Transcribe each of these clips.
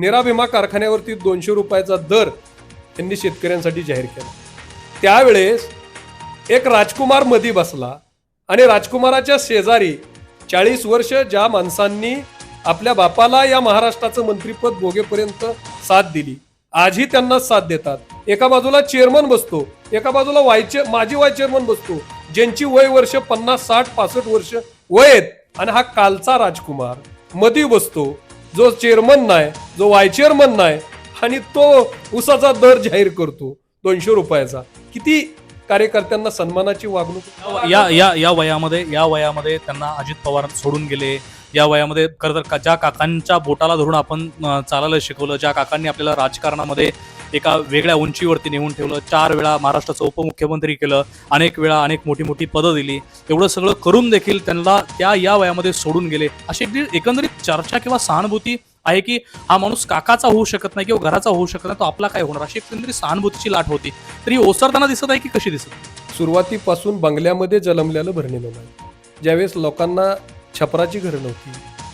निरा भीमा कारखान्यावरती 200 रुपयाचा दर त्यांनी शेतकऱ्यांसाठी जाहीर केला. त्यावेळेस एक राजकुमार मधी बसला आणि राजकुमाराच्या शेजारी 40 वर्ष ज्या माणसांनी आपल्या बापाला या महाराष्ट्राचं मंत्रिपद भोगेपर्यंत साथ दिली, आजही त्यांना साथ देतात. एका बाजूला चेअरमन बसतो, एका बाजूला माजी वाय चेअरमन बसतो, ज्यांची वय वर्ष 50, 60, 65 वर्ष वय आहेत, आणि हा कालचा राजकुमार मधी बसतो, जो चेअरमन नाही, जो वाय चेअरमन नाही, आणि तो उसाचा दर जाहीर करतो 200 रुपयाचा. किती कार्यकर्त्यांना सन्मानाची वागणूक. या वयामध्ये त्यांना अजित पवार सोडून गेले. या वयामध्ये खरं तर ज्या काकांच्या बोटाला धरून आपण चालायला शिकवलं, ज्या काकांनी आपल्याला राजकारणामध्ये एका वेगळ्या उंचीवरती नेऊन ठेवलं, 4 वेळा महाराष्ट्राचं उपमुख्यमंत्री केलं, अनेक वेळा अनेक मोठी मोठी पदं दिली, एवढं सगळं करून देखील त्यांना या वयामध्ये सोडून गेले, अशी एकंदरीत चर्चा किंवा सहानुभूती आहे की हा माणूस काकाचा होऊ शकत नाही किंवा घराचा होऊ शकत नाही, तो आपला काय होणार, अशी एकंदरीत सहानुभूतीची लाट होती. तरी ओसरताना दिसत आहे की कशी दिसत? सुरुवातीपासून बंगल्यामध्ये जन्मलेलं भरणेलं नाही. ज्यावेळेस लोकांना छपराची घरं नव्हती,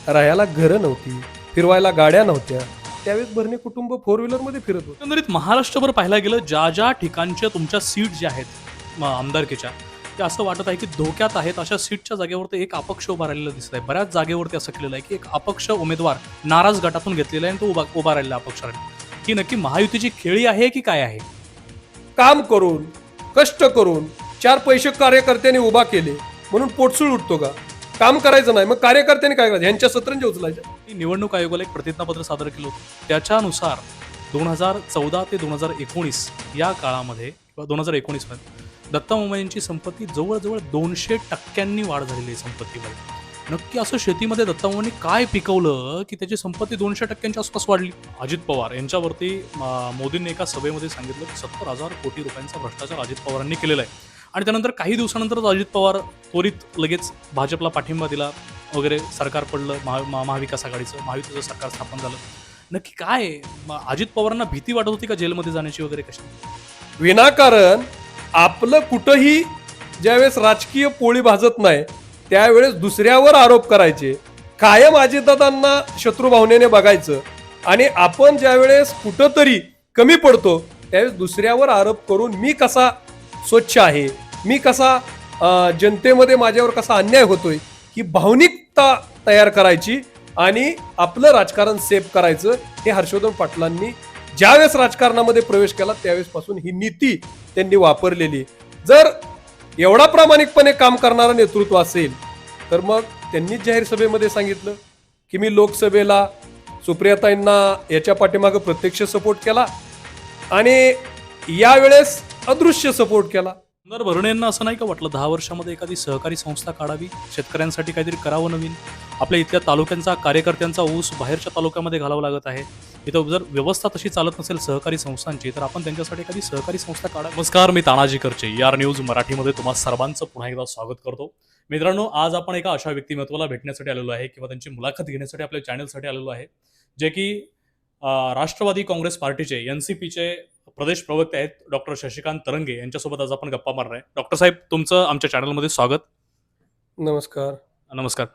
राहायला घरं नव्हती, फिरवायला गाड्या नव्हत्या, त्यावेळेस भरणे कुटुंब 4 व्हीलरमध्ये फिरत होतं. एकंदरीत महाराष्ट्रभर पाहायला गेलं, ज्या ठिकाणच्या तुमच्या सीट ज्या आहेत आमदारकीच्या, त्या असं वाटत आहे की धोक्यात आहेत, अशा सीटच्या जागेवरती एक अपक्ष उभा राहिलेला दिसत आहे. बऱ्याच जागेवरती असं केलेलं आहे की एक अपक्ष उमेदवार नाराज गटातून घेतलेला आहे आणि तो उभा राहिलेला अपक्ष राहिला. ही नक्की महायुतीची खेळी आहे की काय आहे? काम करून, कष्ट करून 4 पैसे कार्यकर्त्यांनी उभा केले म्हणून पोटसूळ उठतो का? काम करायचं नाही, मग कार्यकर्त्यांनी काय करायचं? यांच्या सतरंजी उचलायच्या. निवडणूक आयोगाला एक प्रतिज्ञापत्र सादर केलं होतं. त्याच्यानुसार 2014 ते 2019 या काळामध्ये किंवा 2019 मध्ये दत्ता मुंबईंची संपत्ती जवळजवळ 200% वाढ झालेली आहे संपत्तीमध्ये. नक्की असं शेतीमध्ये दत्ता मुंबईंनी काय पिकवलं की त्याची संपत्ती 200% आसपास वाढली? अजित पवार यांच्यावरती मोदींनी एका सभेमध्ये सांगितलं की 70,000 कोटी रुपयांचा भ्रष्टाचार अजित पवारांनी केलेला आहे. आणि त्यानंतर काही दिवसानंतरच अजित पवार त्वरित लगेच भाजपला पाठिंबा दिला वगैरे, सरकार पडलं, महाविकास आघाडीचं, महायुतीचं सरकार स्थापन झालं. नक्की काय अजित पवारांना भीती वाटत होती का जेलमध्ये जाण्याची वगैरे? कशी विनाकारण आपलं कुठंही ज्यावेळेस राजकीय पोळी भाजत नाही त्यावेळेस दुसऱ्यावर आरोप करायचे, कायम अजितदादांना शत्रुभावनेने बघायचं, आणि आपण ज्यावेळेस कुठंतरी कमी पडतो त्यावेळेस दुसऱ्यावर आरोप करून मी कसा स्वच्छ आहे, मी कसा जनतेमध्ये माझ्यावर कसा अन्याय होतोय, ही भावनिकता तयार करायची आणि आपलं राजकारण सेफ करायचं. हे हर्षवर्धन पाटलांनी ज्यावेळेस राजकारणामध्ये प्रवेश केला त्यावेळेसपासून ही नीती त्यांनी वापरलेली. जर एवढा प्रामाणिकपणे काम करणारं नेतृत्व असेल तर मग त्यांनीच जाहीर सभेमध्ये सांगितलं की मी लोकसभेला सुप्रियाताईंना याच्या पाठीमागं प्रत्यक्ष सपोर्ट केला आणि यावेळेस अदृश्य सपोर्ट केला. सुंदर भरणे यांना असं नाही का वाटलं 10 वर्षामध्ये एखादी सहकारी संस्था काढावी, शेतकऱ्यांसाठी काहीतरी करावं नवीन? आपल्या इथल्या तालुक्यांचा, कार्यकर्त्यांचा ऊस बाहेरच्या तालुक्यामध्ये घालावं लागत आहे. इथं जर व्यवस्था तशी चालत नसेल सहकारी संस्थांची, तर आपण त्यांच्यासाठी एखादी सहकारी संस्था काढा. नमस्कार, मी तानाजी करचे, यार न्यूज मराठीमध्ये तुम्हा सर्वांचं पुन्हा एकदा स्वागत करतो. मित्रांनो, आज आपण एका अशा व्यक्तिमत्वाला भेटण्यासाठी आलेलो आहे किंवा त्यांची मुलाखत घेण्यासाठी आपल्या चॅनलसाठी आलेलो आहे, जे की राष्ट्रवादी काँग्रेस पार्टीचे NCPचे प्रदेश प्रवक्ते आहेत डॉक्टर शशिकांत तरंगे. यांच्यासोबत आज आपण गप्पा मारणार आहे. डॉक्टर साहेब, तुमचं आमच्या चॅनलमध्ये स्वागत. नमस्कार. नमस्कार.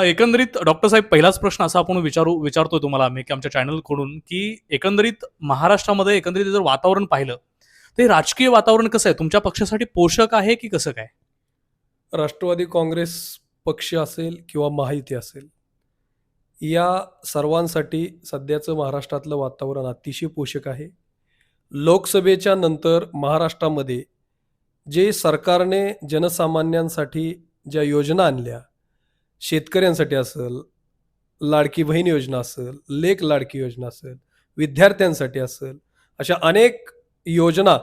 एकंदरीत डॉक्टर साहेब, पहिलाच प्रश्न असा आपण विचारतोय तुम्हाला आम्ही की आमच्या चॅनलकडून, की एकंदरीत महाराष्ट्रामध्ये एकंदरीत जर वातावरण पाहिलं ते राजकीय वातावरण कसं आहे? तुमच्या पक्षासाठी पोषक आहे की कसं काय? राष्ट्रवादी काँग्रेस पक्ष असेल किंवा महायुती असेल, या सर्वांसाठी सध्याचं महाराष्ट्रातलं वातावरण अतिशय पोषक आहे. लोकसभेच्या नंतर महाराष्ट्रामध्ये जे सरकारने जनसामान्यांसाठी ज्या योजना आणल्या, शेतकऱ्यांसाठी असेल, लाडकी बहीण योजना असेल, लेक लाडकी योजना असेल, विद्यार्थ्यांसाठी असेल, अशा अनेक योजना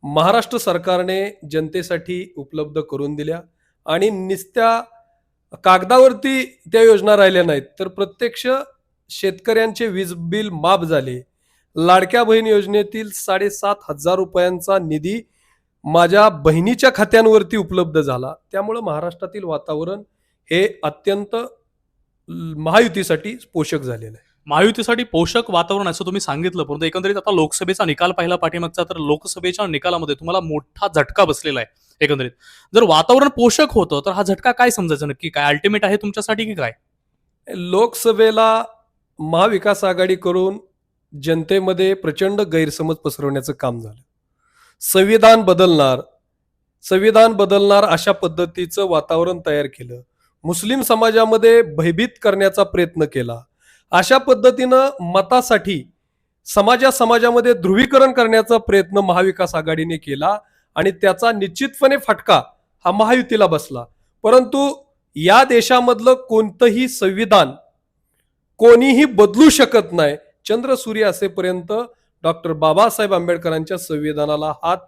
महाराष्ट्र सरकारने जनतेसाठी उपलब्ध करून दिल्या. आणि नुसत्या कागदावरती त्या योजना राहिल्या नाहीत, तर प्रत्यक्ष शेतकऱ्यांचे वीज बिल माफ झाले. लाडक्या बहीण योजनेतील 7,500 रुपयांचा निधी माझ्या बहिणीच्या खात्यांवरती उपलब्ध झाला. त्यामुळं महाराष्ट्रातील वातावरण हे अत्यंत महायुतीसाठी पोषक झालेलं आहे. महायुतीसाठी पोषक वातावरण असं तुम्ही सांगितलं, परंतु एकंदरीत आता लोकसभेचा निकाल पाहिला पाठीमागचा, तर लोकसभेच्या निकालामध्ये तुम्हाला मोठा झटका बसलेला आहे. एकंदरीत जर वातावरण पोषक होतं तर हा झटका काय समजायचं? नक्की काय अल्टिमेट आहे तुमच्यासाठी की काय? लोकसभेला महाविकास आघाडी करून जनतेमध्ये प्रचंड गैरसमज पसरवण्याचं काम झालं. संविधान बदलणार, संविधान बदलणार अशा पद्धतीचं वातावरण तयार केलं. मुस्लिम समाजामध्ये भयभीत करण्याचा प्रयत्न केला. अशा पद्धतीनं मतासाठी समाजामध्ये ध्रुवीकरण करण्याचा प्रयत्न महाविकास आघाडीने केला आणि त्याचा निश्चितपणे फटका हा महायुतीला बसला. परंतु या देशामधलं कोणतंही संविधान कोणीही बदलू शकत नाही. चंद्र सूर्य असेपर्यंत डॉक्टर बाबासाहेब आंबेडकरांच्या संविधानाला हात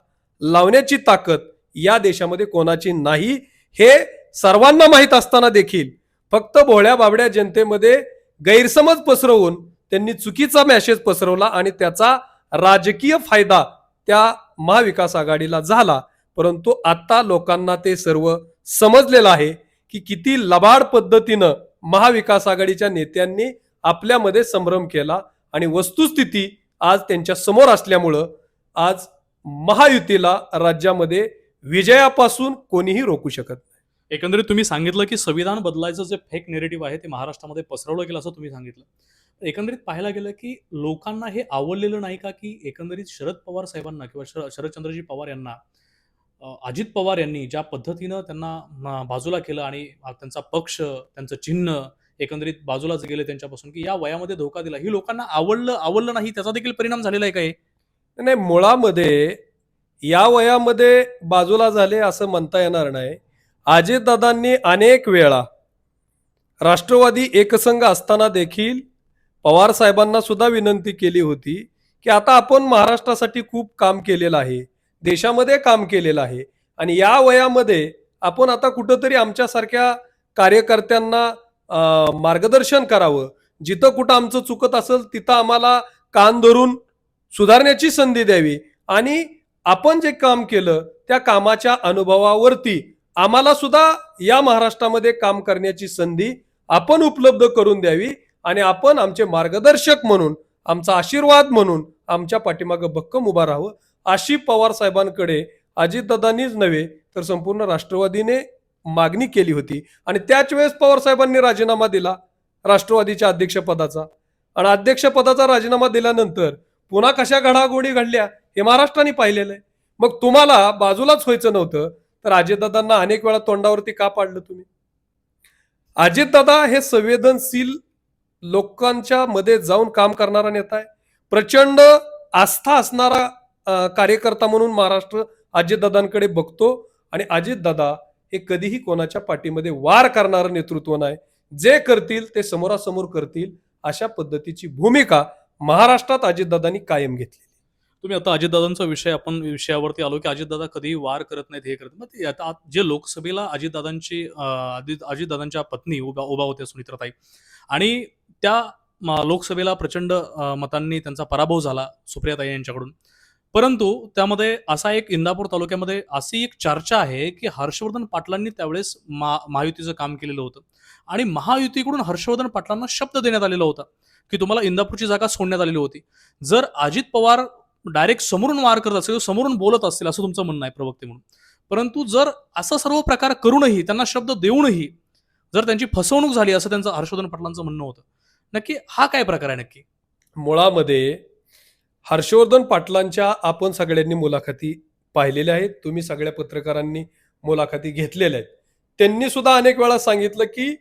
लावण्याची ताकद या देशामध्ये कोणाची नाही, हे सर्वांना माहीत असताना देखील फक्त भोळ्या बाबड्या जनतेमध्ये गैरसमज पसरवून त्यांनी चुकीचा मेसेज पसरवला आणि त्याचा राजकीय फायदा त्या महाविकास आघाडीला झाला. परंतु आता लोकांना ते सर्व समजलेलं आहे की किती लबाड पद्धतीनं महाविकास आघाडीच्या नेत्यांनी आपल्यामध्ये संभ्रम केला आणि वस्तुस्थिती आज त्यांच्या समोर असल्यामुळं आज महायुतीला राज्यामध्ये विजयापासून कोणीही रोखू शकत नाही. एकंदरीत तुम्ही सांगितलं की संविधान बदलायचं जे फेक नेरेटिव्ह आहे ते महाराष्ट्रामध्ये पसरवलं गेलं असं तुम्ही सांगितलं. एकंदरीत पाहायला गेलं की लोकांना हे आवडलेलं नाही का, की एकंदरीत शरद पवार साहेबांना किंवा शरदचंद्रजी पवार यांना अजित पवार यांनी ज्या पद्धतीनं त्यांना बाजूला केलं आणि त्यांचा पक्ष, त्यांचं चिन्ह एकंदरीत बाजूलाच गेले त्यांच्यापासून, की या वयामध्ये धोका दिला, ही लोकांना आवडलं नाही, त्याचा देखील परिणाम झालेला आहे का हे? नाही, मुळामध्ये या वयामध्ये बाजूला झाले असं म्हणता येणार नाही. अजितदादांनी अनेक वेळा राष्ट्रवादी एकसंघ असताना देखील पवार साहेबांना सुद्धा विनंती केली होती की आता आपण महाराष्ट्रासाठी खूप काम केलेलं आहे, देशामध्ये काम केलेलं आहे आणि या वयामध्ये आपण आता कुठंतरी आमच्यासारख्या कार्यकर्त्यांना मार्गदर्शन करावं. जिथं कुठं आमचं चुकत असेल तिथं आम्हाला कान धरून सुधारण्याची संधी द्यावी आणि आपण जे काम केलं त्या कामाच्या अनुभवावरती आम्हाला सुद्धा या महाराष्ट्रामध्ये काम करण्याची संधी आपण उपलब्ध करून द्यावी आणि आपण आमचे मार्गदर्शक म्हणून, आमचा आशीर्वाद म्हणून आमच्या पाठीमागं भक्कम उभा राहावं, अशी पवार साहेबांकडे अजितदादांनीच नव्हे तर संपूर्ण राष्ट्रवादीने मागणी केली होती. आणि त्याच वेळेस पवार साहेबांनी राजीनामा दिला राष्ट्रवादीच्या अध्यक्षपदाचा आणि अध्यक्षपदाचा राजीनामा दिल्यानंतर पुन्हा कशा घडामोडी घडल्या हे महाराष्ट्राने पाहिलेलं आहे. मग तुम्हाला बाजूलाच व्हायचं नव्हतं तर अजितदादांना अनेक वेळा तोंडावरती का पाडलं तुम्ही? अजितदादा हे संवेदनशील लोकांच्या मध्ये जाऊन काम करणारा नेता आहे. प्रचंड आस्था असणारा कार्यकर्ता म्हणून महाराष्ट्र अजितदादांकडे बघतो आणि अजितदादा हे कधीही कोणाच्या पाठीमध्ये वार करणारं नेतृत्व नाही. जे करतील ते समोरासमोर करतील अशा पद्धतीची भूमिका महाराष्ट्रात अजितदादांनी कायम घेतली. तुम्ही आता अजितदादांचा आपण विषयावरती आलो की अजितदादा कधीही वार करत नाहीत, हे करत मग ते आता जे लोकसभेला अजितदादांच्या पत्नी उभा होत्या सुनित्राताई, आणि त्या लोकसभेला प्रचंड मतांनी त्यांचा पराभव झाला सुप्रियाताई यांच्याकडून. परंतु त्यामध्ये असा एक इंदापूर तालुक्यामध्ये अशी एक चर्चा आहे की हर्षवर्धन पाटलांनी त्यावेळेस महायुतीचं काम केलेलं होतं आणि महायुतीकडून हर्षवर्धन पाटलांना शब्द देण्यात आलेला होता की तुम्हाला इंदापूरची जागा सोडण्यात आलेली होती. जर अजित पवार डायरेक्ट समोरून वार करत असेल, समोरून बोलत असतील असं तुमचं म्हणणं आहे प्रवक्ते म्हणून, परंतु जर असं सर्व प्रकार करूनही, त्यांना शब्द देऊनही जर त्यांची फसवणूक झाली असं त्यांचं हर्षवर्धन पाटलांचं म्हणणं होतं, नक्की हा काय प्रकार आहे? नक्की मुळामध्ये हर्षवर्धन पाटलांच्या आपण सगळ्यांनी मुलाखती पाहिलेल्या आहेत, तुम्ही सगळ्या पत्रकारांनी मुलाखती घेतलेल्या आहेत. त्यांनी सुद्धा अनेक वेळा सांगितलं की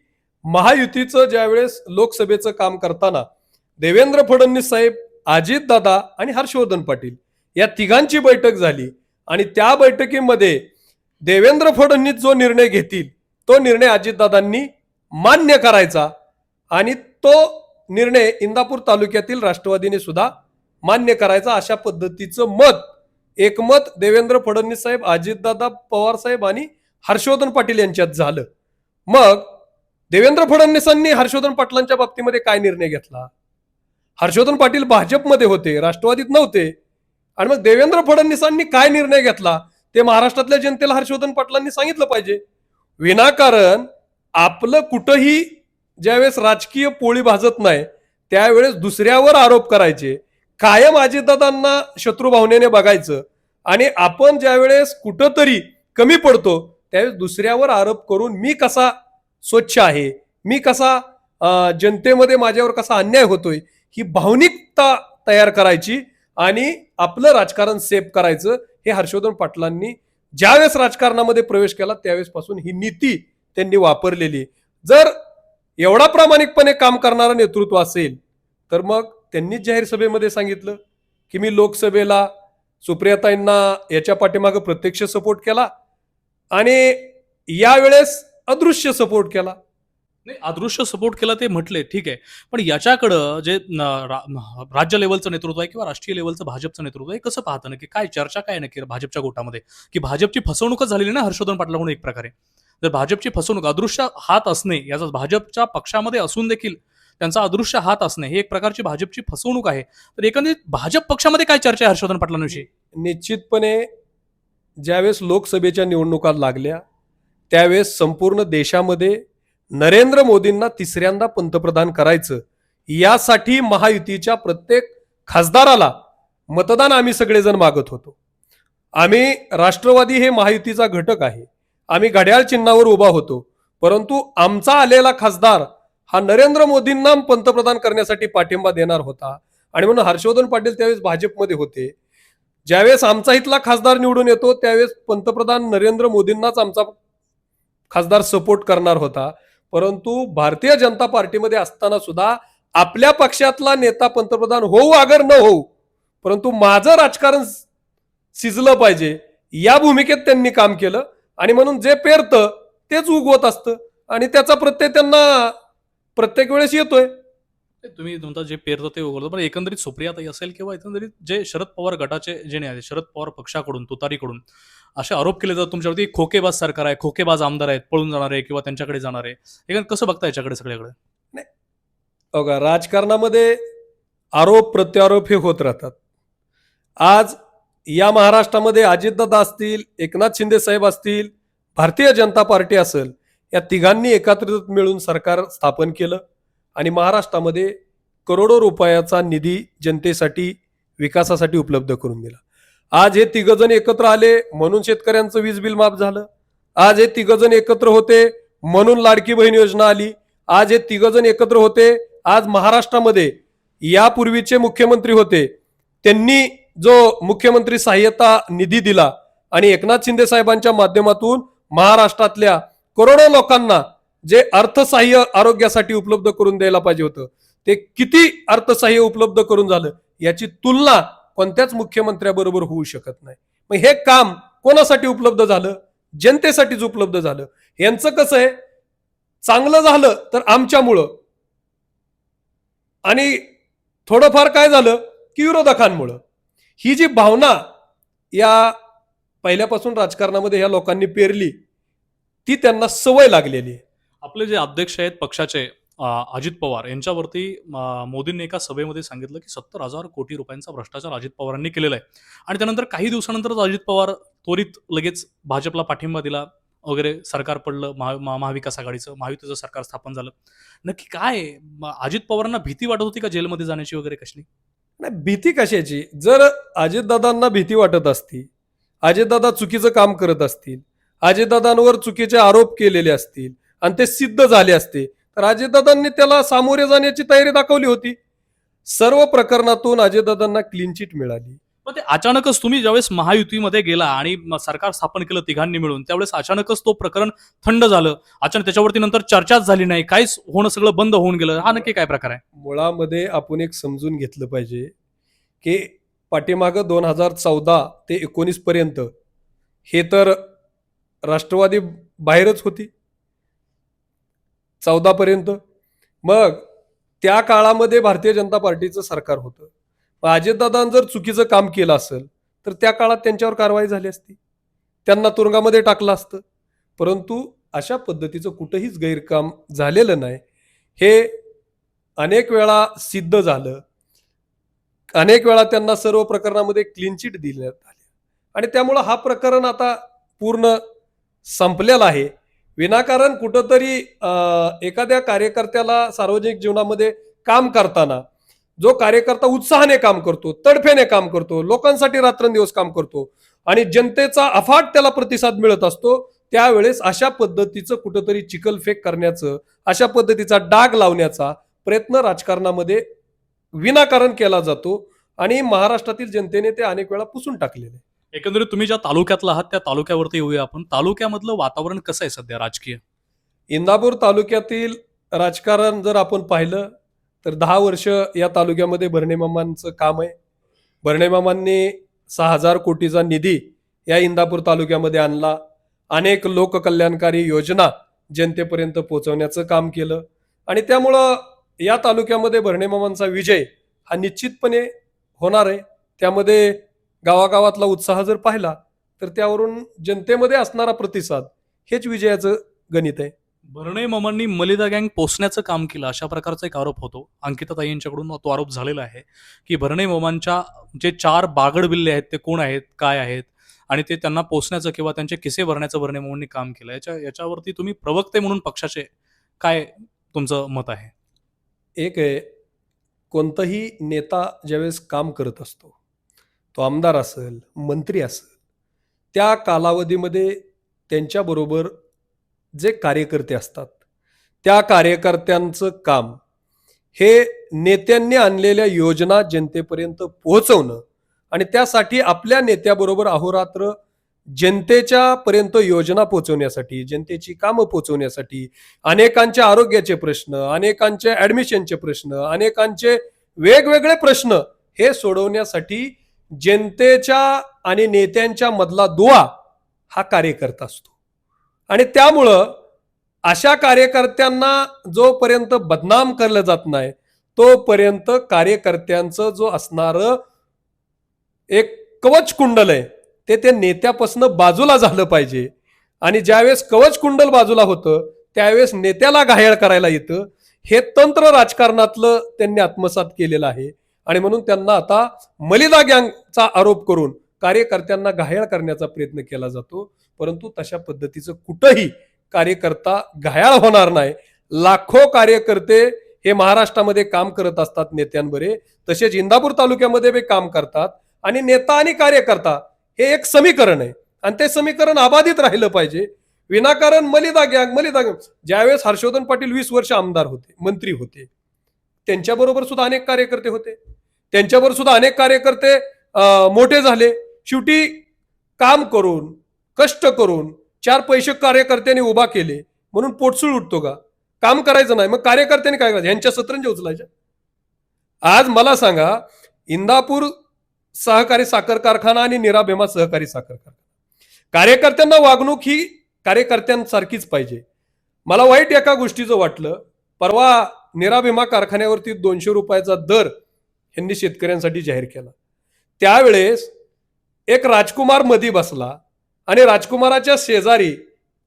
महायुतीचं ज्यावेळेस लोकसभेचं काम करताना देवेंद्र फडणवीस साहेब, अजितदादा आणि हर्षवर्धन पाटील या तिघांची बैठक झाली आणि त्या बैठकीमध्ये देवेंद्र फडणवीस जो निर्णय घेतील तो निर्णय अजितदादांनी मान्य करायचा आणि तो निर्णय इंदापूर तालुक्यातील राष्ट्रवादीने सुद्धा मान्य करायचा, अशा पद्धतीचं एकमत देवेंद्र फडणवीस साहेब, अजितदादा पवार साहेब आणि हर्षवर्धन पाटील यांच्यात झालं. मग देवेंद्र फडणवीसांनी हर्षवर्धन पाटलांच्या बाबतीमध्ये काय निर्णय घेतला? हर्षवर्धन पाटील भाजपमध्ये होते, राष्ट्रवादीत नव्हते. आणि मग देवेंद्र फडणवीसांनी काय निर्णय घेतला ते महाराष्ट्रातल्या जनतेला हर्षवर्धन पाटलांनी सांगितलं पाहिजे. विनाकारण आपलं कुठंही ज्यावेळेस राजकीय पोळी भाजत नाही त्यावेळेस दुसऱ्यावर आरोप करायचे, कायम अजितदादांना शत्रू भावनेने बघायचं आणि आपण ज्यावेळेस कुठंतरी कमी पडतो त्यावेळेस दुसऱ्यावर आरोप करून मी कसा स्वच्छ आहे, मी कसा जनतेमध्ये माझ्यावर कसा अन्याय होतोय ही भावनिकता तयार करायची आणि आपलं राजकारण सेफ करायचं, हे हर्षवर्धन पाटलांनी ज्यावेळेस राजकारणामध्ये प्रवेश केला त्यावेळेस पासून ही नीती त्यांनी वापरलेली. जर एवढा प्रामाणिकपणे काम करणारं नेतृत्व असेल तर मग त्यांनीच जाहीर सभेमध्ये सांगितलं की मी लोकसभेला सुप्रियाताईंना याच्या पाठीमागे प्रत्यक्ष सपोर्ट केला आणि यावेळेस अदृश्य सपोर्ट केला. नाही, अदृश्य सपोर्ट केला ते म्हटले, ठीक आहे. पण याच्याकडं जे राज्य लेवलचं नेतृत्व आहे किंवा राष्ट्रीय लेवलचं भाजपचं नेतृत्व आहे, कसं पाहतं नक्की? काय चर्चा काय नक्की भाजपच्या गोटामध्ये? की भाजपची फसवणूकच झालेली ना हर्षवर्धन पाटलाकडून एक प्रकारे. जर भाजपची फसवणूक, अदृश्य हात असणे, याचा भाजपच्या पक्षामध्ये असून देखील त्यांचा अदृश्य हात असणे ही एक प्रकारची भाजपची फसवणूक आहे. तर एकंदरीत भाजप पक्षामध्ये काय चर्चा आहे हर्षवर्धन पाटलांविषयी? निश्चितपणे ज्यावेळेस लोकसभेच्या निवडणुका लागल्या त्यावेळेस संपूर्ण देशामध्ये नरेंद्र मोदींना तिसऱ्यांदा पंतप्रधान करायचं, यासाठी महायुतीच्या प्रत्येक खासदाराला मतदान आम्ही सगळेजण मागत होतो. आम्ही राष्ट्रवादी हे महायुतीचा घटक आहे, आम्ही घड्याळ चिन्हावर उभा होतो, परंतु आमचा आलेला खासदार हा नरेंद्र मोदींना पंतप्रधान करण्यासाठी पाठिंबा देणार होता आणि म्हणून हर्षवर्धन पाटील त्यावेळेस भाजपमध्ये होते. ज्यावेळेस आमचा इथला खासदार निवडून येतो त्यावेळेस पंतप्रधान नरेंद्र मोदींनाच आमचा खासदार सपोर्ट करणार होता. परंतु भारतीय जनता पार्टीमध्ये असताना सुद्धा आपल्या पक्षातला नेता पंतप्रधान होऊ अगर न होऊ, परंतु माझं राजकारण शिजलं पाहिजे या भूमिकेत त्यांनी काम केलं आणि म्हणून जे पेरतं तेच उगवत असतं आणि त्याचा प्रत्यय त्यांना प्रत्येक वेळेस येतोय. तुम्ही म्हणता जे पेरतं ते उगवतं, पण एकंदरीत सुप्रियाताई असेल किंवा एकंदरीत जे शरद पवार गटाचे जे नाही, शरद पवार पक्षाकडून, तुतारीकडून असे आरोप केले जातात तुमच्यावरती, खोकेबाज सरकार आहे, खोकेबाज आमदार आहेत, पळून जाणारे किंवा त्यांच्याकडे जाणारे. एकंदरीत कसं बघता याच्याकडे सगळ्याकडे? नाही, बघा, राजकारणामध्ये आरोप प्रत्यारोप हे होत राहतात. आज या महाराष्ट्रामध्ये अजितदादा असतील, एकनाथ शिंदे साहेब असतील, भारतीय जनता पार्टी असेल, या तिघांनी एकत्रित मिळून सरकार स्थापन केलं आणि महाराष्ट्रामध्ये करोडो रुपयाचा निधी जनतेसाठी विकासासाठी उपलब्ध करून दिला. आज हे तिघजण एकत्र आले म्हणून शेतकऱ्यांचं वीज बिल माफ झालं. आज हे तिघजण एकत्र होते म्हणून लाडकी बहीण योजना आली. आज हे तिघजण एकत्र होते, आज महाराष्ट्रामध्ये यापूर्वीचे मुख्यमंत्री होते त्यांनी जो मुख्यमंत्री सहाय्यता निधी दिला आणि एकनाथ शिंदे साहेबांच्या माध्यमातून महाराष्ट्रातल्या करोडो लोकांना जे अर्थसहाय्य आरोग्यासाठी उपलब्ध करून द्यायला पाहिजे होतं ते किती अर्थसहाय्य उपलब्ध करून झालं याची तुलना कोणत्याच मुख्यमंत्र्याबरोबर होऊ शकत नाही. मग हे काम कोणासाठी उपलब्ध झालं? जनतेसाठीच उपलब्ध झालं. यांचं कसं आहे, चांगलं झालं तर आमच्यामुळं आणि थोडंफार काय झालं की विरोधकांमुळं. ही जी भावना या पहिल्यापासून राजकारणामध्ये या लोकांनी पेरली ती त्यांना सवय लागलेली आहे. आपले जे अध्यक्ष आहेत पक्षाचे अजित पवार यांच्यावरती मोदींनी एका सभेमध्ये सांगितलं की 70,000 कोटी रुपयांचा भ्रष्टाचार अजित पवारांनी केलेला आहे आणि त्यानंतर काही दिवसानंतरच अजित पवार त्वरित लगेच भाजपला पाठिंबा दिला वगैरे, सरकार पडलं, महाविकास आघाडीचं, महायुतीचं सरकार स्थापन झालं. नक्की काय अजित पवारांना भीती वाटत होती का जेलमध्ये जाण्याची वगैरे कसली? नाही, भीती कशाची? जर अजितदादांना भीती वाटत असती, अजितदादा चुकीचं काम करत असतील, अजितदादांवर चुकीचे आरोप केलेले असतील आणि ते सिद्ध झाले असते तर अजितदादांनी त्याला सामोरे जाण्याची तयारी दाखवली होती. सर्व प्रकरणातून अजितदादांना क्लीन चिट मिळाली. पण ते अचानकच तुम्ही ज्यावेळेस महायुतीमध्ये गेला आणि सरकार स्थापन केलं तिघांनी मिळून, त्यावेळेस अचानकच तो प्रकरण थंड झालं, अचानक त्याच्यावरती नंतर चर्चाच झाली नाही, काहीच होणं, सगळं बंद होऊन गेलं. हा नक्की काय प्रकार आहे? मुळामध्ये आपण एक समजून घेतलं पाहिजे की पाठीमागं 2014 ते 19 पर्यंत हे तर राष्ट्रवादी बाहेरच होती 14 पर्यंत. मग त्या काळामध्ये भारतीय जनता पार्टीचं सरकार होतं. अजितदादांनी जर चुकीचं काम केलं असेल तर त्या काळात त्यांच्यावर कारवाई झाली असती, त्यांना तुरुंगामध्ये टाकलं असतं. परंतु अशा पद्धतीचं कुठंहीच गैरकाम झालेलं नाही. हे अनेक वेळा सिद्ध झालं, अनेक वेळा त्यांना सर्व प्रकरणामध्ये क्लीन चिट दिल्यात आली आणि त्यामुळं हा प्रकरण आता पूर्ण संपलेला आहे. विनाकारण कुठंतरी एखाद्या कार्यकर्त्याला सार्वजनिक जीवनामध्ये काम करताना जो कार्यकर्ता उत्साहाने काम करतो, तडफेने काम करतो, लोकांसाठी रात्रंदिवस काम करतो आणि जनतेचा अफाट त्याला प्रतिसाद मिळत असतो, त्यावेळेस अशा पद्धतीचं कुठंतरी चिखलफेक करण्याचं, अशा पद्धतीचा डाग लावण्याचा प्रयत्न राजकारणामध्ये विनाकारण केला जातो आणि महाराष्ट्रातील जनतेने ते अनेक वेळा पुसून टाकलेले आहे. एकंदरीत तुम्ही ज्या तालुक्यातला आहात त्या तालुक्यावरती येऊया आपण. तालुक्यामधलं वातावरण कसं आहे सध्या राजकीय? इंदापूर तालुक्यातील राजकारण जर आपण पाहिलं तर 10 वर्ष या तालुक्यामध्ये भरणेमामांचं काम आहे. भरणेमामांनी 6,000 कोटीचा निधी या इंदापूर तालुक्यामध्ये आणला. अनेक लोककल्याणकारी योजना जनतेपर्यंत पोहोचवण्याचं काम केलं आणि त्यामुळं या तालुक्यामध्ये भरणेमामांचा विजय हा निश्चितपणे होणार आहे. त्यामध्ये गावागावातला उत्साह जर पाहिला तर त्यावरून जनतेमध्ये असणारा प्रतिसाद हेच विजयाचं गणित आहे. भरणे मामांनी मलिदा गँग पोसण्याचं काम केलं अशा प्रकारचा एक आरोप होतो. अंकिताताई यांच्याकडून तो आरोप झालेला आहे की भरणे मामांच्या जे 4 बागड बिल्ले आहेत ते कोण आहेत, काय आहेत आणि ते त्यांना पोसण्याचं किंवा त्यांचे किसे भरण्याचं भरणे मामांनी काम केलं. याच्यावरती तुम्ही प्रवक्ते म्हणून पक्षाचे काय तुमचं मत आहे? एक आहे, कोणताही नेता ज्यावेळेस काम करत असतो, तो आमदार असेल, मंत्री असेल, त्या कालावधीमध्ये त्यांच्याबरोबर जे कार्यकर्ते असतात, त्या कार्यकर्त्यांचं काम हे नेत्यांनी आणलेल्या योजना जनतेपर्यंत पोहोचवणं आणि त्यासाठी आपल्या नेत्याबरोबर अहोरात्र जनतेच्या पर्यंत योजना पोहोचवण्यासाठी, जनतेची कामं पोहोचवण्यासाठी, अनेकांच्या आरोग्याचे प्रश्न, अनेकांचे ॲडमिशनचे प्रश्न, अनेकांचे वेगवेगळे प्रश्न हे सोडवण्यासाठी जनतेच्या आणि नेत्यांच्या मधला दुवा हा कार्यकर्ता असतो. आणि त्यामुळं अशा कार्यकर्त्यांना जोपर्यंत बदनाम केलं जात नाही तोपर्यंत कार्यकर्त्यांचं जो असणारं एक कवच कुंडल आहे ते नेत्यापासून बाजूला झालं पाहिजे. आणि ज्यावेळेस कवच कुंडल बाजूला होतं त्यावेळेस नेत्याला घायल करायला येतं. हे तंत्र राजकारणातलं त्यांनी आत्मसात केलेलं आहे आणि म्हणून त्यांना आता मलिदा गँगचा आरोप करून कार्यकर्त्यांना घायल करण्याचा प्रयत्न केला जातो. परंतु तशा पद्धतीचं कुठंही कार्यकर्ता घायाळ होणार नाही. लाखो कार्यकर्ते हे महाराष्ट्रामध्ये काम करत असतात नेत्यांबरे, तसेच इंदापूर तालुक्यामध्ये बी काम करतात आणि नेता आणि कार्यकर्ता हे एक समीकरण आहे आणि ते समीकरण अबाधित राहिलं पाहिजे. विनाकारण मलिदा गँग ज्यावेळेस हर्षवर्धन पाटील 20 वर्ष आमदार होते, मंत्री होते, त्यांच्याबरोबर सुद्धा अनेक कार्यकर्ते होते, त्यांच्याबरोबर सुद्धा अनेक कार्यकर्ते मोठे झाले. शेवटी काम करून, कष्ट करून 4 पैसे कार्यकर्त्यांनी उभा केले म्हणून पोटसूळ उठतो का? काम करायचं नाही, मग कार्यकर्त्यांनी काय करायचं? यांच्या सतरंजी उचलायच्या. आज मला सांगा, इंदापूर सहकारी साखर कारखाना आणि नीरा भीमा सहकारी साखर कारखाना, कार्यकर्त्यांना वागणूक ही कार्यकर्त्यांसारखीच पाहिजे. मला वाईट एका गोष्टीचं वाटलं, परवा नीरा भीमा कारखान्यावरती 200 रुपयाचा दर यांनी शेतकऱ्यांसाठी जाहीर केला. त्यावेळेस एक राजकुमार मधी बसला आणि राजकुमाराच्या शेजारी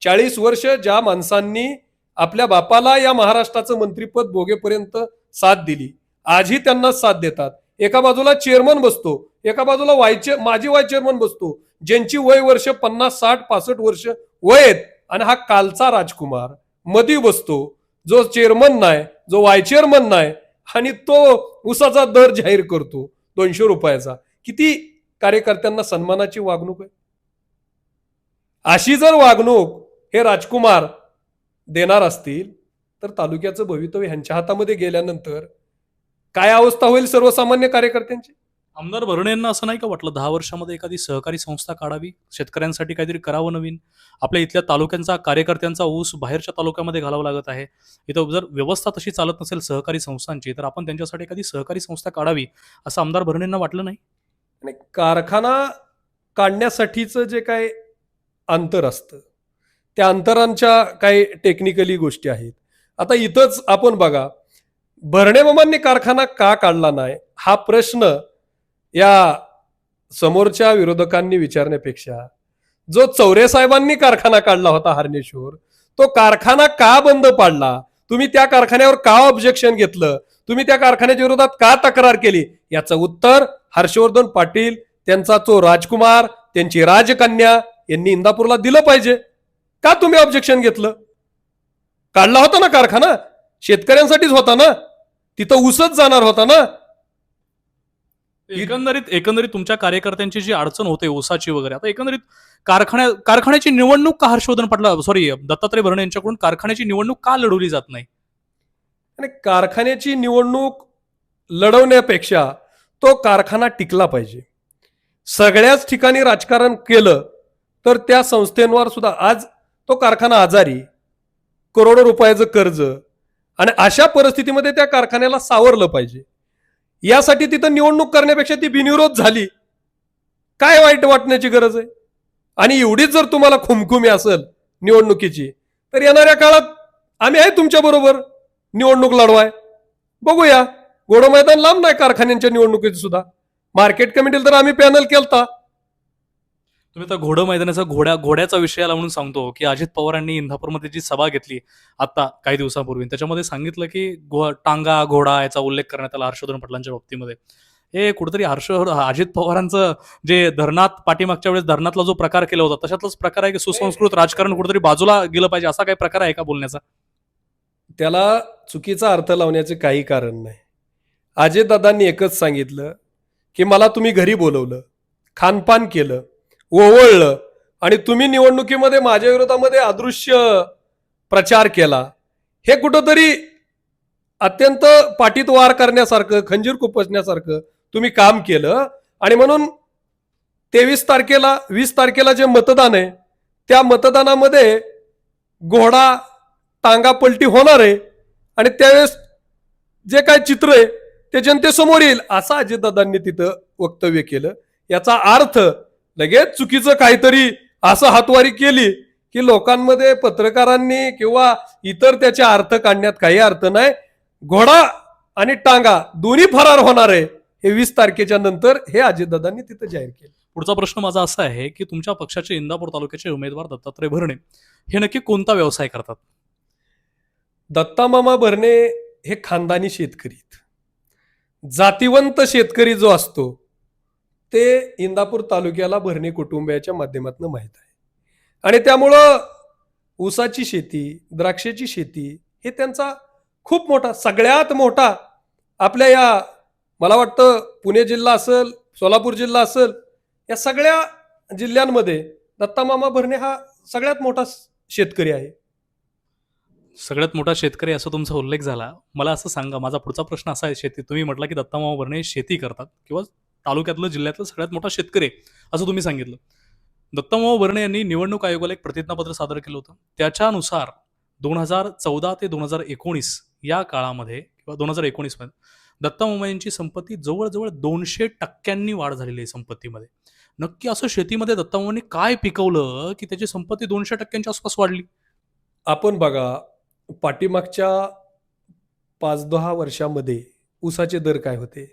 40 वर्ष ज्या माणसांनी आपल्या बापाला या महाराष्ट्राचं मंत्रीपद भोगेपर्यंत साथ दिली, आजही त्यांना साथ देतात. एका बाजूला चेअरमन बसतो, एका बाजूला माजी व्हाईस चेअरमन बसतो, ज्यांची वय वर्ष 50, 60, 65 वर्ष वय आहेत आणि हा कालचा राजकुमार मधी बसतो, जो चेअरमन नाही, जो व्हाईस चेअरमन नाही आणि तो उसाचा दर जाहीर करतो 200 रुपयाचा. किती कार्यकर्त्यांना सन्मानाची वागणूक आहे. अशी जर वागणूक हे राजकुमार देणार असतील तर तालुक्याचं भवितव्य ह्यांच्या हातामध्ये गेल्यानंतर काय अवस्था होईल सर्वसामान्य कार्यकर्त्यांची? आमदार भरणे यांना असं नाही का वाटलं 10 वर्षामध्ये एखादी सहकारी संस्था काढावी, शेतकऱ्यांसाठी काहीतरी करावं नवीन? आपल्या इथल्या तालुक्यांचा कार्यकर्त्यांचा ऊस बाहेरच्या तालुक्यामध्ये घालावा लागत आहे. इथं जर व्यवस्था तशी चालत नसेल सहकारी संस्थांची तर आपण त्यांच्यासाठी एखादी सहकारी संस्था काढावी असं आमदार भरणे यांना वाटलं नाही? आणि कारखाना काढण्यासाठीचं जे काय अंतर असतं त्या अंतरांच्या काही टेक्निकली गोष्टी आहेत. आता इथंच आपण बघा, भरणेमामांनी कारखाना का काढला नाही हा प्रश्न या समोरच्या विरोधकांनी विचारण्यापेक्षा जो चौरे साहेबांनी कारखाना काढला होता हर्नेश्वर, तो कारखाना का बंद पाडला, तुम्ही त्या कारखान्यावर का ऑब्जेक्शन घेतलं, तुम्ही त्या कारखान्याच्या विरोधात का तक्रार केली, याचं उत्तर हर्षवर्धन पाटील, त्यांचा तो राजकुमार, त्यांची राजकन्या यांनी इंदापूरला दिलं पाहिजे. का तुम्ही ऑब्जेक्शन घेतलं? काढला होता ना कारखाना, शेतकऱ्यांसाठीच होता ना, तिथं ऊसच जाणार होता ना. एकंदरीत एकंदरीत तुमच्या कार्यकर्त्यांची जी अडचण होते ऊसाची वगैरे, आता एकंदरीत कारखान्याची निवडणूक का हर्षवर्धन पाटला सॉरी दत्तात्रय भरणे यांच्याकडून कारखान्याची निवडणूक का लढवली जात नाही? आणि कारखान्याची निवडणूक लढवण्यापेक्षा तो कारखाना टिकला पाहिजे. सगळ्याच ठिकाणी राजकारण केलं तर त्या संस्थेवर सुद्धा आज तो कारखाना आजारी, करोडो रुपयाचं कर्ज, आणि अशा परिस्थितीमध्ये त्या कारखान्याला सावरलं पाहिजे. यासाठी तिथं निवडणूक करण्यापेक्षा ती बिनविरोध झाली, काय वाईट वाटण्याची गरज आहे? आणि एवढीच जर तुम्हाला खुमखुमी असेल निवडणुकीची, तर येणाऱ्या काळात आम्ही आहे तुमच्या बरोबर निवडणूक लढवाय. बघूया, घोडं मैदान लांब नाही कारखान्यांच्या निवडणुकीचं सुद्धा. मार्केट कमिटीला तर आम्ही पॅनल केलता. तुम्ही तर घोडं मैदानाचा घोड्याचा विषय आला म्हणून सांगतो की अजित पवारांनी इंदापूरमध्ये जी सभा घेतली आता काही दिवसापूर्वी, त्याच्यामध्ये सांगितलं की टांगा घोडा याचा उल्लेख करण्यात आला हर्षवर्धन पाटलांच्या बाबतीमध्ये. हे कुठेतरी अजित पवारांचं जे धरणात पाठीमागच्या वेळेस धरणातला जो प्रकार केला होता तशातलाच प्रकार आहे की सुसंस्कृत राजकारण कुठेतरी बाजूला गेलं पाहिजे, असा काही प्रकार आहे का बोलण्याचा? त्याला चुकीचा अर्थ लावण्याचे काही कारण नाही. अजितदादांनी एकच सांगितलं की मला तुम्ही घरी बोलवलं, खानपान केलं, ओवळलं, आणि तुम्ही निवडणुकीमध्ये माझ्या विरोधामध्ये अदृश्य प्रचार केला. हे कुठंतरी अत्यंत पाठीत वार करण्यासारखं, खंजीर खुपसण्यासारखं तुम्ही काम केलं. आणि म्हणून 23 तारखेला 20 तारखेला जे मतदान आहे त्या मतदानामध्ये घोडा टांगा पलटी होणार आहे, आणि त्यावेळेस जे काय चित्र आहे ते जनतेसमोर येईल, असं अजितदादांनी तिथं वक्तव्य केलं. याचा अर्थ लगेच चुकीचं काहीतरी असं हातवारी केली की लोकांमध्ये, पत्रकारांनी किंवा इतर त्याचे अर्थ काढण्यात काही अर्थ नाही. घोडा आणि टांगा दोन्ही फरार होणार आहे हे 20 तारखेच्या नंतर, हे अजितदादांनी तिथं जाहीर केलं. पुढचा प्रश्न माझा असा आहे की तुमच्या पक्षाचे इंदापूर तालुक्याचे उमेदवार दत्तात्रय भरणे हे नक्की कोणता व्यवसाय करतात? दत्तामामा भरणे हे खानदानी शेतकरी आहेत. जातिवंत शेतकरी जो असतो ते इंदापूर तालुक्याला भरणे कुटुंबियाच्या माध्यमातून माहीत आहे. आणि त्यामुळं ऊसाची शेती, द्राक्षाची शेती हे त्यांचा खूप मोठा, सगळ्यात मोठा आपल्या या, मला वाटतं पुणे जिल्हा असेल, सोलापूर जिल्हा असेल, या सगळ्या जिल्ह्यांमध्ये दत्तामामा भरणे हा सगळ्यात मोठा शेतकरी आहे. सगळ्यात मोठा शेतकरी असा तुमचा उल्लेख झाला. मला असं सांगा, माझा पुढचा प्रश्न असा आहे, तुम्ही म्हटलं की दत्तामामा भरणे शेती करतात किंवा तालुक्यातलं जिल्ह्यातलं सगळ्यात मोठा शेतकरी असं तुम्ही सांगितलं. दत्तामामा भरणे यांनी निवडणूक आयोगाला एक प्रतिज्ञापत्र सादर केलं होतं. त्याच्यानुसार 2014 ते 2019 या काळामध्ये किंवा 2019 मध्ये दत्तामामा यांची संपत्ती जवळजवळ 200% वाढ झालेली आहे संपत्तीमध्ये. नक्की असं शेतीमध्ये दत्तामामांनी काय पिकवलं की त्याची संपत्ती 200% आसपास वाढली? आपण बघा, पाठीमागच्या 5-10 वर्षामध्ये ऊसाचे दर काय होते?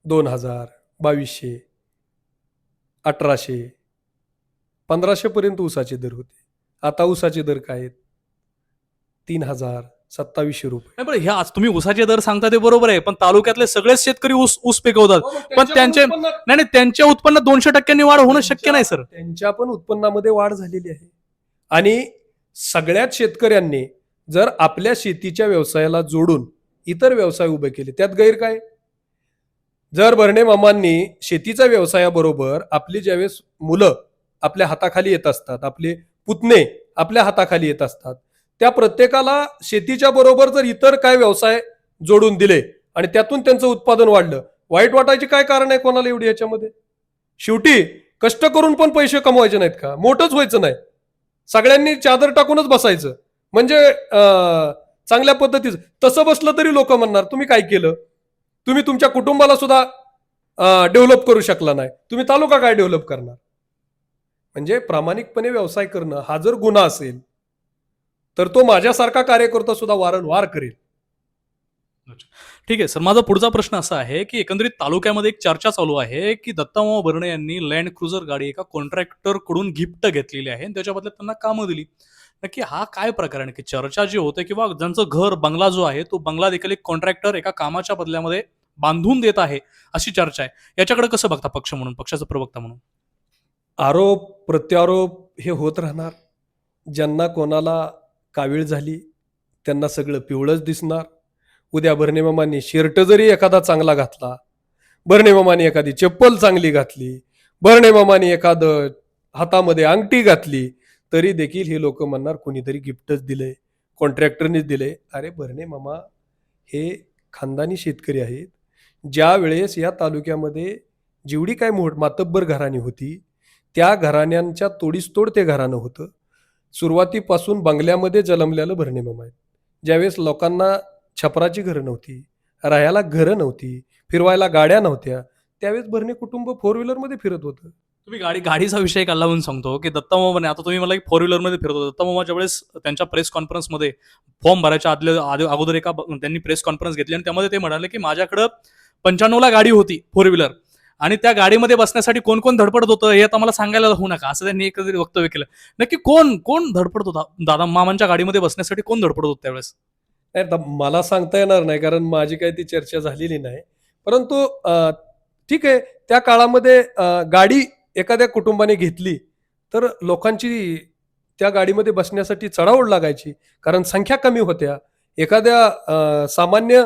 2000, 2200, 1800, 1500 पर्यंत ऊसाचे दर होते. आता ऊसाचे दर काय आहेत? 3000, 2700 रुपये. नाही बरं, हे आज तुम्ही ऊसाचे दर सांगता ते बरोबर आहे, पण तालुक्यातले सगळेच शेतकरी ऊस ऊस पिकवतात. पण त्यांचे नाही त्यांच्या उत्पन्नात 200% वाढ होणं शक्य नाही सर. त्यांच्या पण उत्पन्नामध्ये वाढ झालेली आहे. आणि सगळ्याच शेतकऱ्यांनी जर आपल्या शेतीच्या व्यवसायाला जोडून इतर व्यवसाय उभे केले, त्यात गैर काय? जर भरणे मामांनी शेतीच्या व्यवसायाबरोबर आपली ज्यावेळेस मुलं आपल्या हाताखाली येत असतात, आपले पुतणे आपल्या हाताखाली येत असतात, त्या प्रत्येकाला शेतीच्या बरोबर जर इतर काय व्यवसाय जोडून दिले आणि त्यातून त्यांचं उत्पादन वाढलं, वाईट वाटायची काय कारण आहे कोणाला एवढी याच्यामध्ये? शेवटी कष्ट करून पण पैसे कमवायचे नाहीत का? मोठंच व्हायचं नाही, सगळ्यांनी चादर टाकूनच बसायचं म्हणजे चांगल्या पद्धतीचं. तसं बसलं तरी लोक म्हणणार तुम्ही काय केलं? तुम्ही तुमच्या कुटुंबाला सुद्धा डेव्हलप करू शकला नाही, तुम्ही तालुका काय डेव्हलप करणार? म्हणजे प्रामाणिकपणे व्यवसाय करणं हा जर गुन्हा असेल तर तो माझ्यासारखा कार्यकर्ता सुद्धा वारंवार करेल. ठीक आहे सर, माझा पुढचा प्रश्न असा आहे की एकंदरीत तालुक्यामध्ये एक चर्चा चालू आहे की दत्तामामा भरणे यांनी लँड क्रुझर गाडी एका कॉन्ट्रॅक्टर कडून गिफ्ट घेतलेली आहे आणि त्याच्या बदल्यात त्यांना कामं दिली. नक्की हा काय प्रकार आहे? की चर्चा जी होते किंवा ज्यांचं घर बंगला जो आहे तो बंगला देखील एक कॉन्ट्रॅक्टर एका कामाच्या बदल्यामध्ये बांधून देत आहे अशी चर्चा आहे. याच्याकडे कसं बघता पक्ष म्हणून, पक्षाचा प्रवक्ता म्हणून? आरोप प्रत्यारोप हे होत राहणार. ज्यांना कोणाला कावीळ झाली त्यांना सगळं पिवळंच दिसणार. उद्या भरणे मामांनी शर्ट जरी एखादा चांगला घातला भरणे मामाने एखादी चप्पल चांगली घातली, भरणे मामाने एखादं हातामध्ये अंगठी घातली, तरी देखील हे लोक म्हणणार कोणीतरी गिफ्टच दिलंय, कॉन्ट्रॅक्टरनेच दिलंय. अरे भरणे मामा हे खानदानी शेतकरी आहेत. ज्या वेळेस या तालुक्यामध्ये जेवढी काय मातब्बर घराणी होती, त्या घराण्यांच्या तोडीस-तोड ते घराणं होतं. सुरुवातीपासून बंगल्यामध्ये जन्मलेलं भरणे मामा आहेत. ज्यावेळेस लोकांना छपराची घरं नव्हती, राहायला घरं नव्हती, फिरवायला गाड्या नव्हत्या, त्यावेळेस भरणे कुटुंब फोर व्हीलरमध्ये फिरत होतं. तुम्ही गाडीचा विषय काढला म्हणून सांगतो की दत्तामामाने, आता तुम्ही मला फोर व्हीलरमध्ये फिरत होता, दत्तामामाच्या वेळेस त्यांच्या प्रेस कॉन्फरन्समध्ये फॉर्म भरायच्या अगोदर त्यांनी प्रेस कॉन्फरन्स घेतली आणि त्यामध्ये ते म्हणाले की माझ्याकडं 95ला गाडी होती फोर व्हीलर, आणि त्या गाडीमध्ये बसण्यासाठी कोण कोण धडपडत होतं हे आता मला सांगायला होऊ नका, असं त्यांनी एकतरी वक्तव्य केलं. नक्की कोण कोण धडपडत होता दादा मामांच्या गाडीमध्ये बसण्यासाठी, कोण धडपडत होतं त्यावेळेस? नाही आता मला सांगता येणार नाही, कारण माझी काही ती चर्चा झालेली नाही. परंतु ठीक आहे, त्या काळामध्ये गाडी एखाद्या कुटुंबाने घेतली तर लोकांची त्या गाडीमध्ये बसण्यासाठी चढाओढ लागायची, कारण संख्या कमी होत्या. एखाद्या सामान्य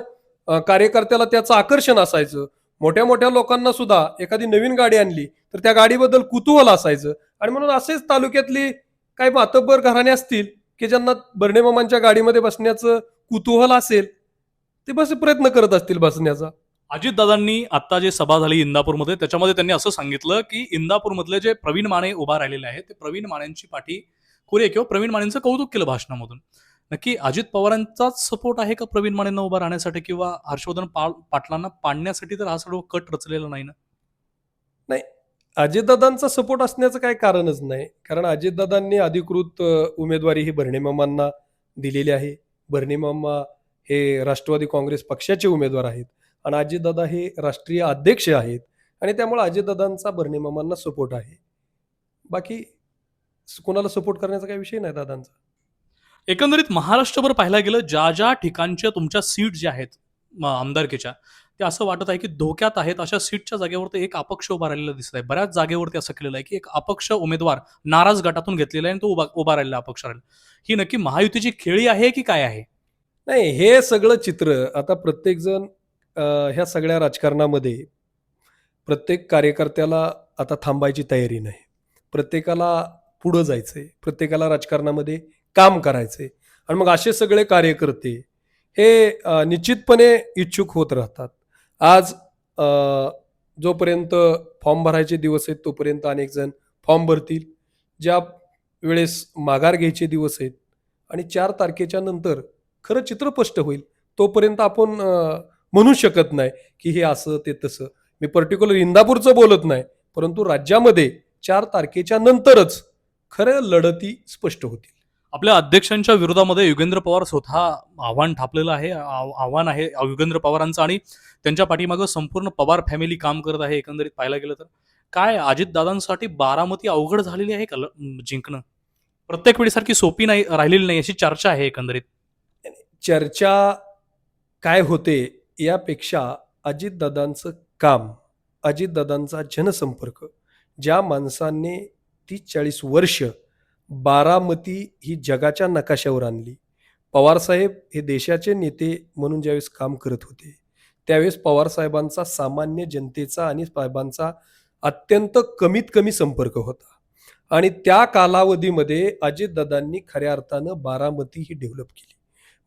कार्यकर्त्याला त्याचं आकर्षण असायचं. मोठ्या मोठ्या लोकांना सुद्धा एखादी नवीन गाडी आणली तर त्या गाडीबद्दल कुतूहल असायचं, आणि म्हणून असेच तालुक्यातली काही मातब्बर घराणे असतील की ज्यांना भरणे मामांच्या गाडीमध्ये बसण्याचं कुतूहल असेल, ते बस प्रयत्न करत असतील बसण्याचा. अजितदादांनी आता जे सभा झाली इंदापूरमध्ये, त्याच्यामध्ये त्यांनी असं सांगितलं की इंदापूरमधले जे प्रवीण माने उभा राहिलेले आहेत, ते प्रवीण मानेंची पाठी खुरी आहे, किंवा प्रवीण मानेंचं कौतुक केलं भाषणामधून. नक्की अजित पवारांचाच सपोर्ट आहे का प्रवीण मानेंना उभा राहण्यासाठी, किंवा हर्षवर्धन पाटलांना पाडण्यासाठी तर हा सर्व कट रचलेला नाही ना? नाही, अजितदादांचा सपोर्ट असण्याचं काही कारणच नाही, कारण अजितदादांनी अधिकृत उमेदवारी ही भरणे मामांना दिलेली आहे. भरणे मामा हे राष्ट्रवादी काँग्रेस पक्षाचे उमेदवार आहेत आणि अजितदादा हे राष्ट्रीय अध्यक्ष आहेत, आणि त्यामुळे अजितदादांचा भरणे मामांना सपोर्ट आहे. बाकी कोणाला सपोर्ट करण्याचा काही विषय नाही दादांचा. एकंदरीत महाराष्ट्रभर पाहायला गेलं, ज्या ज्या ठिकाणच्या तुमच्या सीट ज्या आहेत आमदारकीच्या, ते असं वाटत आहे की धोक्यात आहेत. अशा सीटच्या जागेवरती एक अपक्ष उभा राहिलेला दिसत आहे. बऱ्याच जागेवरती असं केलेलं आहे की एक अपक्ष उमेदवार नाराज गटातून घेतलेला आहे आणि तो उभा राहिलेला, अपक्ष राहिला. ही नक्की महायुतीची खेळी आहे की काय आहे? नाही, हे सगळं चित्र आता प्रत्येकजण ह्या सगळ्या राजकारणामध्ये प्रत्येक कार्यकर्त्याला आता थांबायची तयारी नाही. प्रत्येकाला पुढं जायचंय, प्रत्येकाला राजकारणामध्ये काम करायचंय, आणि मग असे सगळे कार्यकर्ते हे निश्चितपणे इच्छुक होत राहतात. आज जोपर्यंत फॉर्म भरायचे दिवस आहेत तोपर्यंत अनेक जण फॉर्म भरतील. ज्या वेळेस माघार घ्यायचे दिवस आहेत आणि 4 तारखेच्या नंतर खरं चित्र स्पष्ट होईल, तोपर्यंत आपण म्हणू शकत नाही की हे असं ते तसं. मी पर्टिक्युलर इंदापूरचं बोलत नाही, परंतु राज्यामध्ये 4 तारखेच्या नंतरच खरं लढती स्पष्ट होतील. आपल्या अध्यक्षांच्या विरोधामध्ये युगेंद्र पवार स्वतः आव्हान ठापलेलं आहे. आव्हान आहे युगेंद्र पवारांचं, आणि त्यांच्या पाठीमागं संपूर्ण पवार फॅमिली काम करत आहे. एकंदरीत पाहायला गेलं तर काय अजितदादांसाठी बारामती अवघड झालेली आहे का जिंकणं? प्रत्येक वेळीसारखी सोपी नाही राहिलेली नाही, अशी चर्चा आहे एकंदरीत. चर्चा काय होते यापेक्षा अजितदादांचं काम, अजितदादांचा जनसंपर्क, ज्या माणसांनी 30-40 वर्ष बारामती ही जगाच्या नकाशावर आणली. पवारसाहेब हे देशाचे नेते म्हणून ज्यावेळेस काम करत होते, त्यावेळेस पवारसाहेबांचा सामान्य जनतेचा आणि साहेबांचा अत्यंत कमीत कमी संपर्क होता, आणि त्या कालावधीमध्ये अजितदादांनी खऱ्या अर्थानं बारामती ही डेव्हलप केली.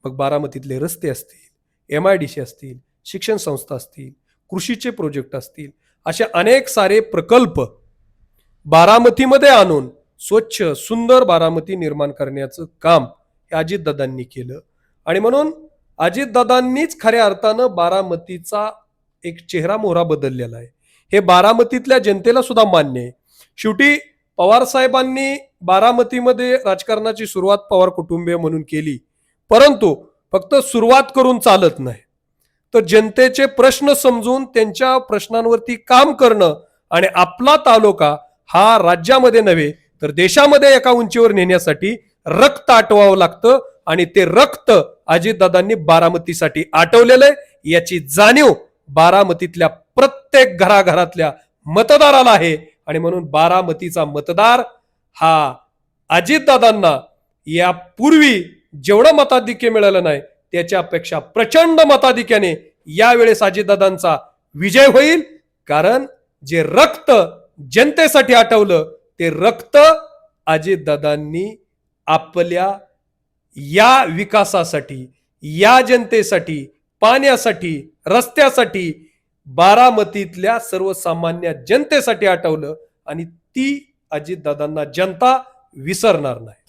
मग बारामतीतले रस्ते असतील, MIDC असतील, शिक्षण संस्था असतील, कृषीचे प्रोजेक्ट असतील, असे अनेक सारे प्रकल्प बारामतीमध्ये आणून स्वच्छ सुंदर बारामती निर्माण करण्याचं काम हे अजितदादांनी केलं. आणि म्हणून अजितदादांनीच खऱ्या अर्थानं बारामतीचा एक चेहरा मोहरा बदललेला आहे. हे बारामतीतल्या जनतेला सुद्धा मान्य आहे. शेवटी पवारसाहेबांनी बारामतीमध्ये राजकारणाची सुरुवात पवार कुटुंबीय म्हणून केली, परंतु फक्त सुरुवात करून चालत नाही, तर जनतेचे प्रश्न समजून त्यांच्या प्रश्नांवरती काम करणं आणि आपला तालुका हा राज्यामध्ये नव्हे तर देशामध्ये एका उंचीवर नेण्यासाठी रक्त आटवावं लागतं, आणि ते रक्त अजितदादांनी बारामतीसाठी आटवलेलं आहे. याची जाणीव बारामतीतल्या प्रत्येक घराघरातल्या मतदाराला आहे, आणि म्हणून बारामतीचा मतदार हा अजितदादांना यापूर्वी जेवढं मताधिक्य मिळालं नाही त्याच्यापेक्षा प्रचंड मताधिक्याने यावेळेस अजितदादांचा विजय होईल. कारण जे रक्त जनतेसाठी आटवलं ते रक्त अजितदादांनी आपल्या या विकासासाठी, या जनतेसाठी, पाण्यासाठी, रस्त्यासाठी, बारामतीतल्या सर्वसामान्य जनतेसाठी आटवलं आणि ती अजितदादांना जनता विसरणार नाही.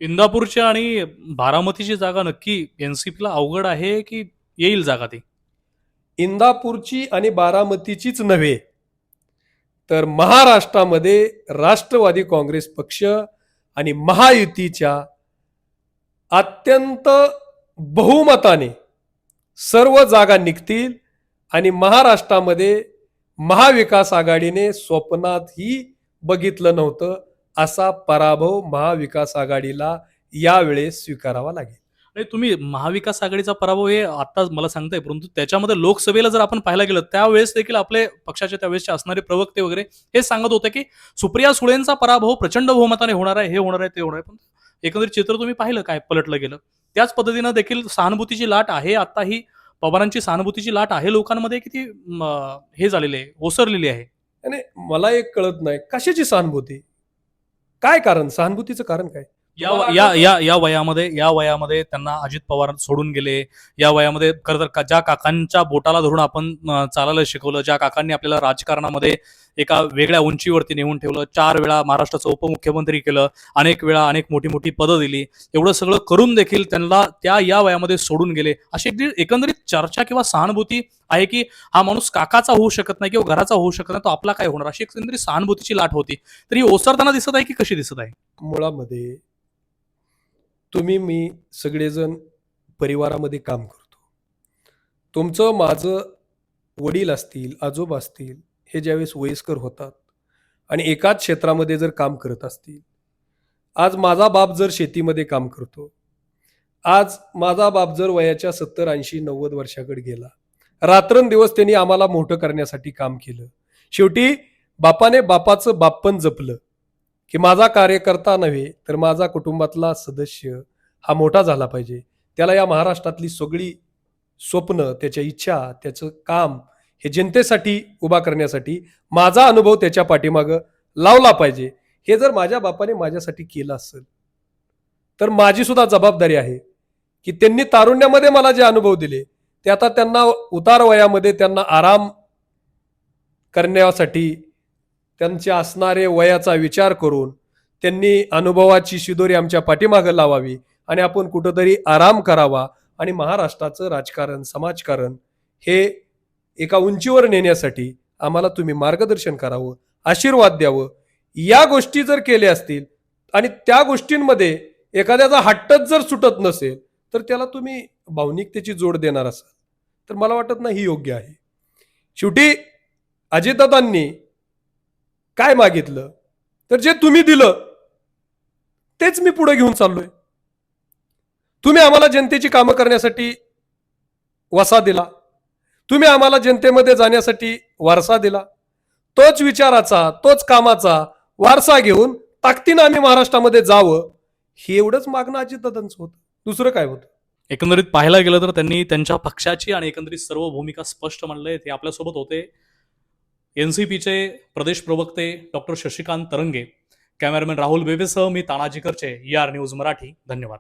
इंदापूरची आणि बारामतीची जागा नक्की एनसीपीला अवघड आहे की येईल जागा ती? इंदापूरची आणि बारामतीचीच नव्हे तर महाराष्ट्रामध्ये राष्ट्रवादी काँग्रेस पक्ष आणि महायुतीच्या अत्यंत बहुमताने सर्व जागा निघतील आणि महाराष्ट्रामध्ये महाविकास आघाडीने स्वप्नातही बघितलं नव्हतं असा पराभव महाविकास आघाडीला यावेळेस स्वीकारावा लागेल. आणि तुम्ही महाविकास आघाडीचा पराभव हे आता मला सांगताय, परंतु त्याच्यामध्ये लोकसभेला जर आपण पाहायला गेलं त्यावेळेस देखील आपले पक्षाचे त्यावेळेसचे असणारे प्रवक्ते वगैरे हे सांगत होते की सुप्रिया सुळेंचा पराभव प्रचंड बहुमताने होणार आहे, हे होणार आहे, ते होणार आहे. पण एकंदरीत चित्र तुम्ही पाहिलं काय पलटलं गेलं. त्याच पद्धतीनं देखील सहानुभूतीची लाट आहे, आता ही पवारांची सहानुभूतीची लाट आहे लोकांमध्ये की ती हे झालेली आहे, ओसरलेली आहे. आणि मला एक कळत नाही कशाची सहानुभूती, काय कारण, सहानुभूतीचं कारण काय? या वयामध्ये त्यांना अजित पवार सोडून गेले. या वयामध्ये खरं तर ज्या काकांच्या बोटाला धरून आपण चालायला शिकवलं, ज्या काकांनी आपल्याला राजकारणामध्ये एका वेगळ्या उंचीवरती नेऊन ठेवलं, 4 वेळा महाराष्ट्राचं उपमुख्यमंत्री केलं, अनेक वेळा अनेक मोठी मोठी पदं दिली, एवढं सगळं करून देखील त्यांना या वयामध्ये सोडून गेले, अशी एकंदरीत चर्चा किंवा सहानुभूती आहे की हा माणूस काकाचा होऊ शकत नाही किंवा घराचा होऊ शकत नाही, तो आपला काय होणार, अशी एकंदरीत सहानुभूतीची लाट होती. तर ही ओसरताना दिसत आहे की कशी दिसत आहे? मुळामध्ये तुम्ही मी सगळेजण परिवारामध्ये काम करतो. तुमचं माझं वडील असतील, आजोबा असतील, हे ज्यावेळेस वयस्कर होतात आणि एकाच क्षेत्रामध्ये जर काम करत असतील, आज माझा बाप जर शेतीमध्ये काम करतो, आज माझा बाप जर वयाच्या 70, 80, 90 वर्षाकडे गेला, रात्रंदिवस त्यांनी आम्हाला मोठं करण्यासाठी काम केलं. शेवटी बापाने बापाचं बापपण जपलं की माझा कार्यकर्ता नव्हे तर माझा कुटुंबातला सदस्य हा मोठा झाला पाहिजे. त्याला या महाराष्ट्रातली सगळी स्वप्न, त्याच्या इच्छा, त्याचं काम हे जनतेसाठी उभा करण्यासाठी माझा अनुभव त्याच्या पाठीमागं लावला पाहिजे. हे जर माझ्या बापाने माझ्यासाठी केलं असेल तर माझी सुद्धा जबाबदारी आहे की त्यांनी तारुण्यामध्ये मला जे अनुभव दिले ते आता त्यांना उतार वयामध्ये त्यांना आराम करण्यासाठी त्यांच्या असणारे वयाचा विचार करून त्यांनी अनुभवाची शिदोरी आमच्या पाठीमागं लावावी आणि आपण कुठंतरी आराम करावा आणि महाराष्ट्राचं राजकारण, समाजकारण हे एका उंचीवर नेण्यासाठी आम्हाला तुम्ही मार्गदर्शन करावं, आशीर्वाद द्यावं. या गोष्टी जर केल्या असतील आणि त्या गोष्टींमध्ये एखाद्याचा हट्टच जर सुटत नसेल तर त्याला तुम्ही भावनिकतेची जोड देणार असाल तर मला वाटत नाही ही योग्य आहे. शेवटी अजितदादांनी काय मागितलं तर जे तुम्ही दिलं तेच मी पुढे घेऊन चाललोय. तुम्ही आम्हाला जनतेची कामं करण्यासाठी वसा दिला, तुम्ही आम्हाला जनतेमध्ये जाण्यासाठी वारसा दिला, तोच विचाराचा, तोच कामाचा वारसा घेऊन ताकदीनं आम्ही महाराष्ट्रामध्ये जावं, हे एवढंच मागणं अजितदादांचं होतं. दुसरं काय होतं? एकंदरीत पाहायला गेलं तर त्यांनी त्यांच्या पक्षाची आणि एकंदरीत सर्व भूमिका स्पष्ट मांडलंय. ते आपल्यासोबत होते एनसीपीचे प्रदेश प्रवक्ते डॉक्टर शशिकांत तरंगे. कॅमेरामॅन राहुल बेबेसह मी तानाजी करचे, ER न्यूज मराठी. धन्यवाद.